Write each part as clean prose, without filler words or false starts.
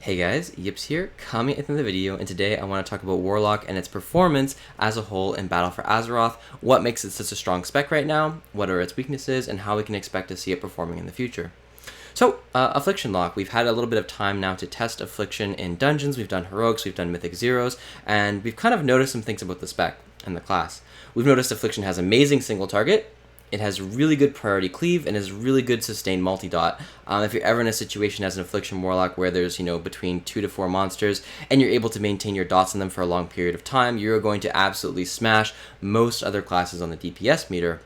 Hey guys, Yips here, coming at the end of the video, and today I want to talk about Warlock and its performance as a whole in Battle for Azeroth, what makes it such a strong spec right now, what are its weaknesses, and how we can expect to see it performing in the future. So, Affliction Lock, we've had a little bit of time now to test Affliction in dungeons, we've done Heroics, we've done Mythic Zeros, and we've kind of noticed some things about the spec and the class. We've noticed Affliction has amazing single target, it has really good priority cleave and has really good sustained multi-dot. If you're ever in a situation as an Affliction Warlock where there's, between 2 to 4 monsters and you're able to maintain your dots on them for a long period of time, you're going to absolutely smash most other classes on the DPS meter.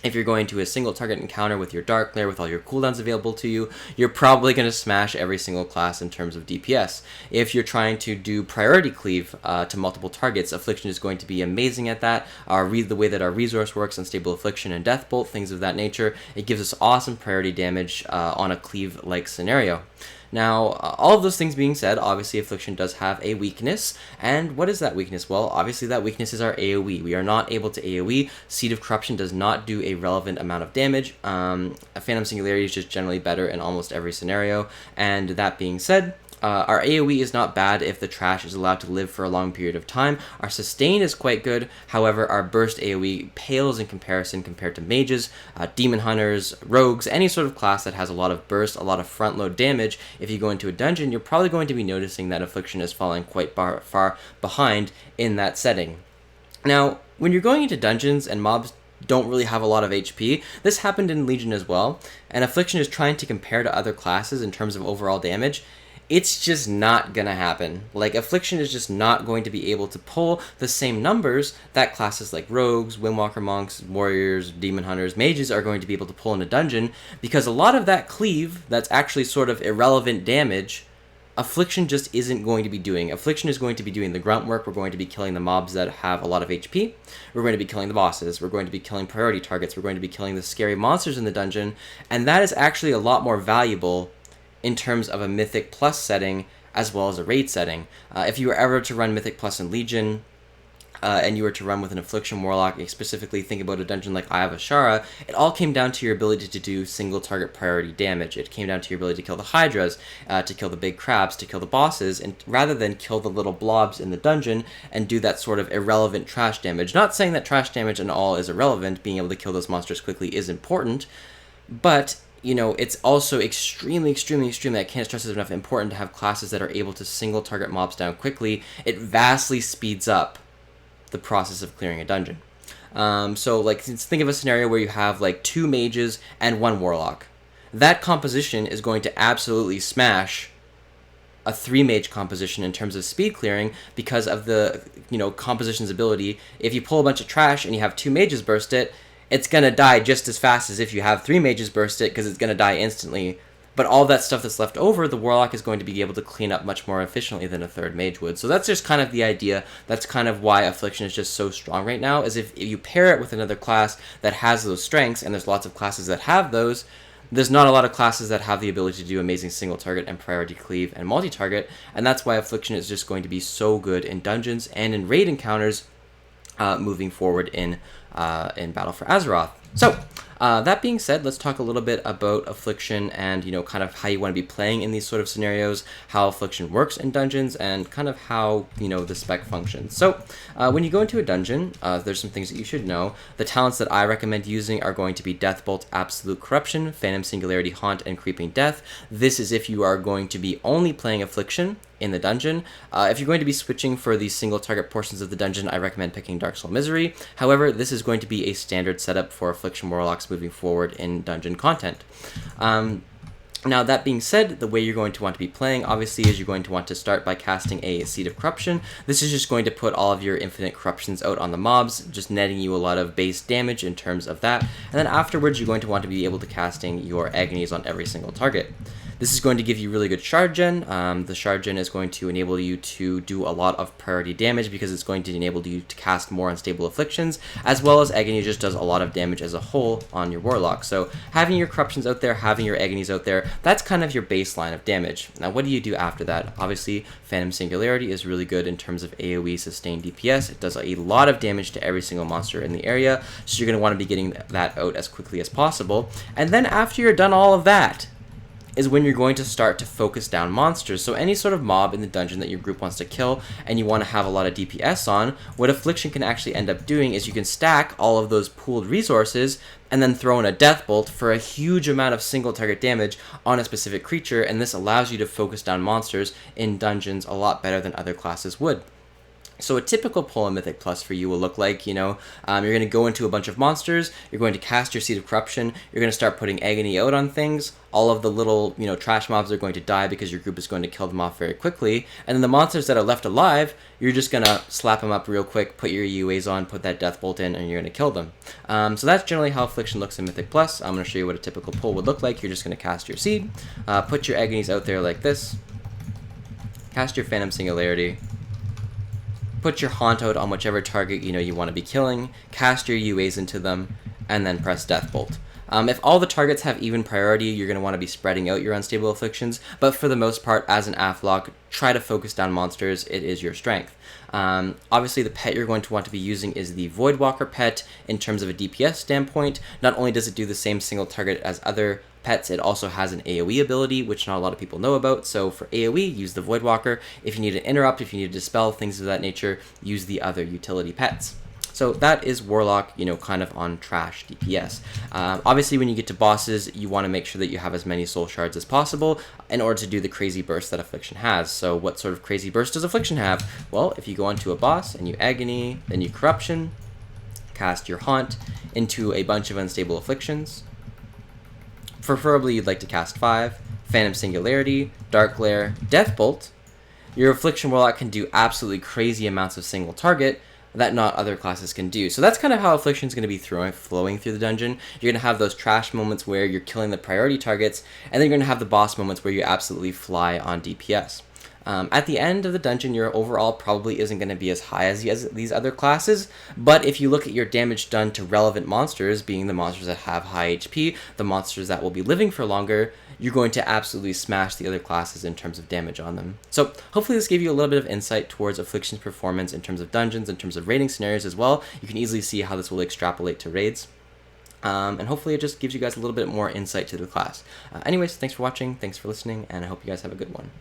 If you're going to a single target encounter with your Dark Glare with all your cooldowns available to you, you're probably going to smash every single class in terms of DPS. If you're trying to do priority cleave to multiple targets, Affliction is going to be amazing at that. The way that our resource works, Unstable Affliction and Deathbolt, things of that nature, it gives us awesome priority damage on a cleave-like scenario. Now, all of those things being said, obviously Affliction does have a weakness, and what is that weakness? Well, obviously that weakness is our AoE. We are not able to AoE. Seed of Corruption does not do a relevant amount of damage. A Phantom Singularity is just generally better in almost every scenario, and that being said, our AoE is not bad if the trash is allowed to live for a long period of time. Our sustain is quite good, however our burst AoE pales in comparison compared to mages, demon hunters, rogues, any sort of class that has a lot of burst, a lot of front load damage. If you go into a dungeon, you're probably going to be noticing that Affliction is falling quite far behind in that setting. Now, when you're going into dungeons and mobs don't really have a lot of HP, this happened in Legion as well, and Affliction is trying to compare to other classes in terms of overall damage. It's just not gonna happen. Like, Affliction is just not going to be able to pull the same numbers that classes like Rogues, Windwalker Monks, Warriors, Demon Hunters, Mages are going to be able to pull in a dungeon, because a lot of that cleave that's actually sort of irrelevant damage, Affliction just isn't going to be doing. Affliction is going to be doing the grunt work. We're going to be killing the mobs that have a lot of HP. We're going to be killing the bosses. We're going to be killing priority targets. We're going to be killing the scary monsters in the dungeon, and that is actually a lot more valuable in terms of a Mythic Plus setting as well as a raid setting. If you were ever to run Mythic Plus in Legion, and you were to run with an Affliction Warlock, specifically think about a dungeon like Eye of Ashara, it all came down to your ability to do single target priority damage. It came down to your ability to kill the Hydras, to kill the big crabs, to kill the bosses, and rather than kill the little blobs in the dungeon and do that sort of irrelevant trash damage. Not saying that trash damage and all is irrelevant, being able to kill those monsters quickly is important, but it's also extremely, I can't stress it enough, important to have classes that are able to single target mobs down quickly. It vastly speeds up the process of clearing a dungeon. So think of a scenario where you have like 2 mages and 1 warlock. That composition is going to absolutely smash a 3 mage composition in terms of speed clearing because of the composition's ability. If you pull a bunch of trash and you have 2 mages burst it, it's going to die just as fast as if you have 3 mages burst it, because it's going to die instantly. But all that stuff that's left over, the Warlock is going to be able to clean up much more efficiently than a 3rd mage would. So that's just kind of the idea. That's kind of why Affliction is just so strong right now, is if you pair it with another class that has those strengths, and there's lots of classes that have those, there's not a lot of classes that have the ability to do amazing single target and priority cleave and multi-target, and that's why Affliction is just going to be so good in dungeons and in raid encounters moving forward in Battle for Azeroth. So, that being said, let's talk a little bit about Affliction and, kind of how you want to be playing in these sort of scenarios, how Affliction works in dungeons, and kind of how, the spec functions. So, when you go into a dungeon, there's some things that you should know. The talents that I recommend using are going to be Deathbolt, Absolute Corruption, Phantom Singularity, Haunt, and Creeping Death. This is if you are going to be only playing Affliction in the dungeon. If you're going to be switching for the single target portions of the dungeon, I recommend picking Dark Soul Misery. However, this is going to be a standard setup for Affliction Warlocks moving forward in dungeon content. Now, that being said, the way you're going to want to be playing, obviously, is you're going to want to start by casting a Seed of Corruption. This is just going to put all of your infinite corruptions out on the mobs, just netting you a lot of base damage in terms of that. And then afterwards, you're going to want to be able to casting your Agonies on every single target. This is going to give you really good shard gen. The shard gen is going to enable you to do a lot of priority damage because it's going to enable you to cast more unstable afflictions, as well as Agony just does a lot of damage as a whole on your Warlock. So having your corruptions out there, having your Agonies out there, that's kind of your baseline of damage. Now what do you do after that? Obviously, Phantom Singularity is really good in terms of AoE sustained DPS. It does a lot of damage to every single monster in the area, so you're going to want to be getting that out as quickly as possible. And then after you're done all of that, is when you're going to start to focus down monsters. So any sort of mob in the dungeon that your group wants to kill and you want to have a lot of DPS on, what Affliction can actually end up doing is you can stack all of those pooled resources and then throw in a death bolt for a huge amount of single target damage on a specific creature, and this allows you to focus down monsters in dungeons a lot better than other classes would. So a typical pull in Mythic Plus for you will look like, you're going to go into a bunch of monsters, you're going to cast your Seed of Corruption, you're going to start putting Agony out on things, all of the little, trash mobs are going to die because your group is going to kill them off very quickly, and then the monsters that are left alive, you're just going to slap them up real quick, put your UAs on, put that Death Bolt in, and you're going to kill them. So that's generally how Affliction looks in Mythic Plus. I'm going to show you what a typical pull would look like. You're just going to cast your Seed, put your Agonies out there like this, cast your Phantom Singularity, put your Haunt out on whichever target you want to be killing, cast your UAs into them, and then press Death Bolt. If all the targets have even priority, you're going to want to be spreading out your Unstable Afflictions, but for the most part, as an Afflock, try to focus down monsters. It is your strength. Obviously, the pet you're going to want to be using is the Voidwalker pet in terms of a DPS standpoint. Not only does it do the same single target as other pets, it also has an AoE ability, which not a lot of people know about. So for AoE, use the Voidwalker. If you need to interrupt, if you need to dispel, things of that nature, use the other utility pets. So that is Warlock, kind of on trash DPS. Obviously, when you get to bosses, you want to make sure that you have as many soul shards as possible in order to do the crazy burst that Affliction has. So what sort of crazy burst does Affliction have? Well, if you go onto a boss and you Agony, then you Corruption, cast your Haunt into a bunch of Unstable Afflictions. Preferably, you'd like to cast 5, Phantom Singularity, Dark Glare, Death Bolt. Your Affliction Warlock can do absolutely crazy amounts of single target that not other classes can do. So that's kind of how Affliction is going to be flowing through the dungeon. You're going to have those trash moments where you're killing the priority targets, and then you're going to have the boss moments where you absolutely fly on DPS. At the end of the dungeon, your overall probably isn't going to be as high as these other classes, but if you look at your damage done to relevant monsters, being the monsters that have high HP, the monsters that will be living for longer, you're going to absolutely smash the other classes in terms of damage on them. So hopefully this gave you a little bit of insight towards Affliction's performance in terms of dungeons, in terms of raiding scenarios as well. You can easily see how this will extrapolate to raids. And hopefully it just gives you guys a little bit more insight to the class. Anyways, thanks for watching, thanks for listening, and I hope you guys have a good one.